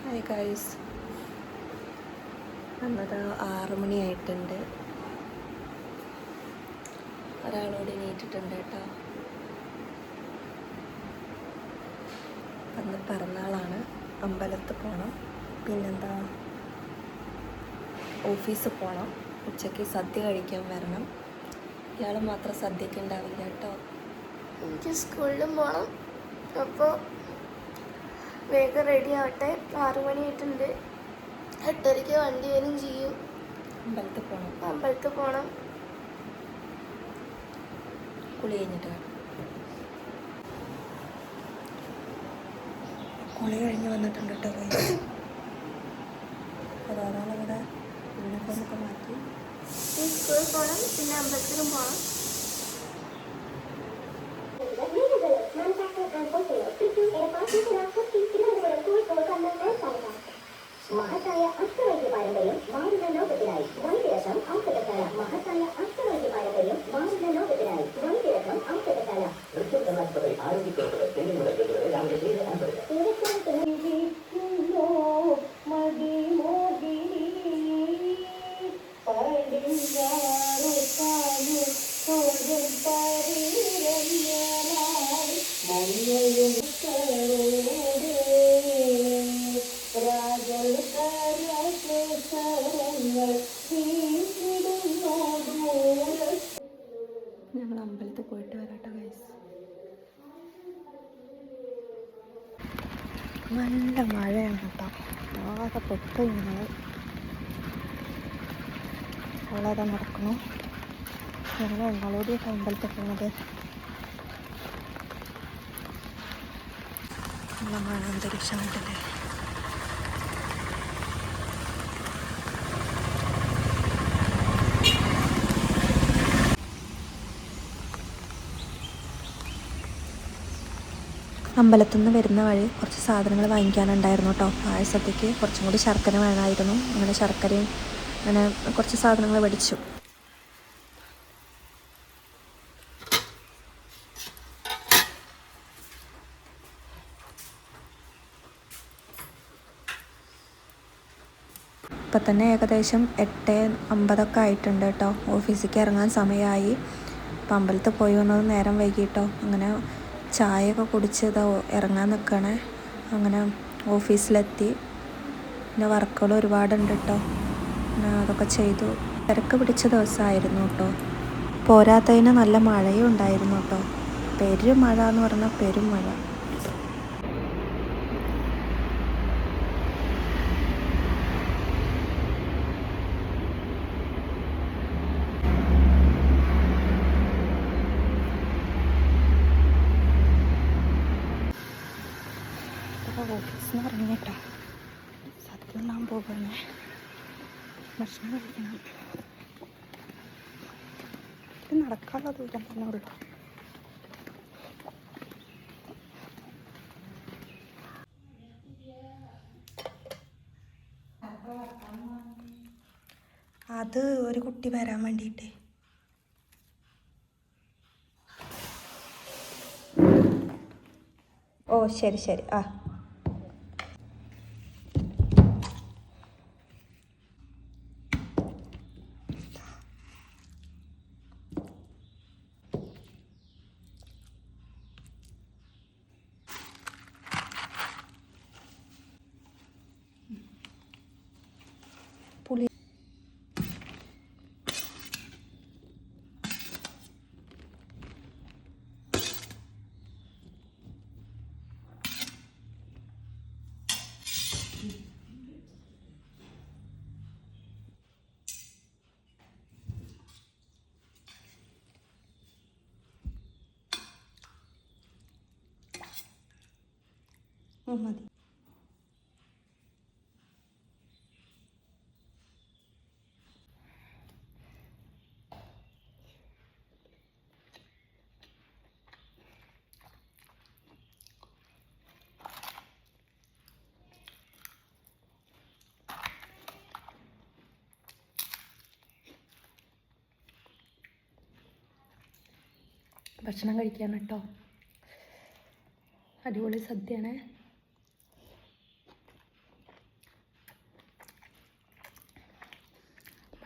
Hi guys, വന്നത് 6 മണിയായിട്ടുണ്ട്. ഒരാളോട് എണീറ്റിട്ടുണ്ട് കേട്ടോ. അന്ന് പിറന്നാളാണ്, അമ്പലത്തിൽ പോകണം, പിന്നെന്താ ഓഫീസിൽ പോകണം, ഉച്ചയ്ക്ക് സദ്യ കഴിക്കാൻ വരണം. ഇയാൾ മാത്രം സദ്യക്ക് ഉണ്ടാവില്ല കേട്ടോ. എനിക്ക് സ്കൂളിലും പോകണം. അപ്പോൾ വേഗം റെഡി ആവട്ടെ. 6 മണിയായിട്ടുണ്ട്. 8:30 വണ്ടി വരും ചെയ്യും. അമ്പലത്തിൽ പോകണം. കുളി കഴിഞ്ഞിട്ട് കുളി കഴിഞ്ഞ് വന്നിട്ടുണ്ട് കേട്ടോ. ഒരാളവിടെ യൂണിഫോമൊക്കെ മാറ്റി സ്കൂളിൽ പോകണം, പിന്നെ അമ്പലത്തിലും പോകണം. മഹത്തായ അഷ്ടവൈദ്യ പാരമ്പര്യം മാറുന്ന ലോകത്തിനായി വൈദ്യരസം ഔഷധശാല. മഹത്തായ അഷ്ടവൈദ്യ പാരമ്പര്യം മാറുന്ന ലോകത്തിനായി വൈദ്യരസം ഔഷധശാല. ഞങ്ങൾ അമ്പലത്തിൽ പോയിട്ട് വരാട്ടോ ഗൈസ്. നല്ല മഴയാണ് കേട്ടോ. ആകെ പെട്ടു. വളരെ നടക്കുന്നു. ഞങ്ങൾ ഞങ്ങളോട് അമ്പലത്തിൽ പോകുന്നത് നല്ല മഴ അന്തരീക്ഷമായിട്ടല്ലേ. അമ്പലത്തിൽ നിന്ന് വരുന്ന വഴി കുറച്ച് സാധനങ്ങൾ വാങ്ങിക്കാനുണ്ടായിരുന്നു കേട്ടോ. പായസത്തേക്ക് കുറച്ചും കൂടി ശർക്കര വേണമായിരുന്നു. അങ്ങനെ ശർക്കരയും അങ്ങനെ കുറച്ച് സാധനങ്ങൾ മേടിച്ചു. ഇപ്പം തന്നെ ഏകദേശം 8:50 ആയിട്ടുണ്ട് കേട്ടോ. ഓഫീസിലേക്ക് ഇറങ്ങാൻ സമയമായി. അപ്പം അമ്പലത്തിൽ പോയി വന്നത് നേരം വൈകിട്ടോ. അങ്ങനെ ചായയൊക്കെ കുടിച്ച് ഇറങ്ങാൻ നിൽക്കണേ. അങ്ങനെ ഓഫീസിലെത്തി. പിന്നെ വർക്കുകൾ ഒരുപാടുണ്ട് കേട്ടോ. അതൊക്കെ ചെയ്തു. തിരക്ക് പിടിച്ച ദിവസമായിരുന്നു കേട്ടോ. പോരാത്തതിന് നല്ല മഴയും ഉണ്ടായിരുന്നു കേട്ടോ. പെരും മഴ എന്ന് പറഞ്ഞാൽ പെരും മഴ. ഓഫീസിൽ നിന്ന് ഇറങ്ങി കേട്ടോ. സദ്യ ഉണ്ണാൻ പോകുന്നേ. ഭക്ഷണം കഴിക്കണം. ഇത് നടക്കാനുള്ള ദൂരം തന്നെ ഉള്ളു. അത് ഒരു കുട്ടി വരാൻ വേണ്ടിയിട്ട്. ഓ ശരി ശരി. ആ പുളി മതി. ഭക്ഷണം കഴിക്കാൻ കേട്ടോ. അടിപൊളി സദ്യയാണേ.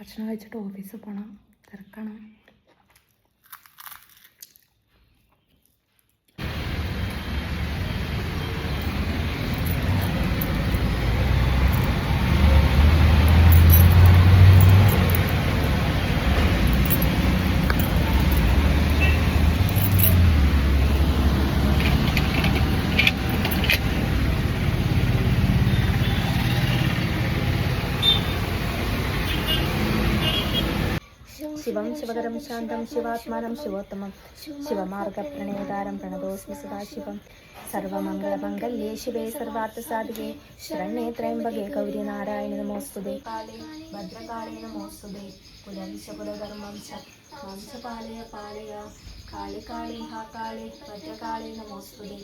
ഭക്ഷണം കഴിച്ചിട്ട് ഓഫീസിൽ പോകണം. തിരക്കണം. ശിവം ശിവകരം ശാന്തം ശിവാത്മാനം ശിവോത്തമം ശിവമാർഗപ്രണേതാരം പ്രണതോസ്മി സദാശിവം സർവമംഗളമംഗല്യേ ശിവേ സർവാർത്ഥസാധികേ ശരണ്യേ ത്രയംബകേ ഗൗരി നാരായണി നമോസ്തുതേ. കാളേ ഭദ്രകാളേ നമോസ്തുതേ. കുലം ച കുലധർമ്മം ച മാം ച പാലയ പാലയ. കാളി കാളി ഹാ കാളേ ഭദ്രകാളേ നമോസ്തുതേ.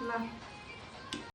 എന്നാ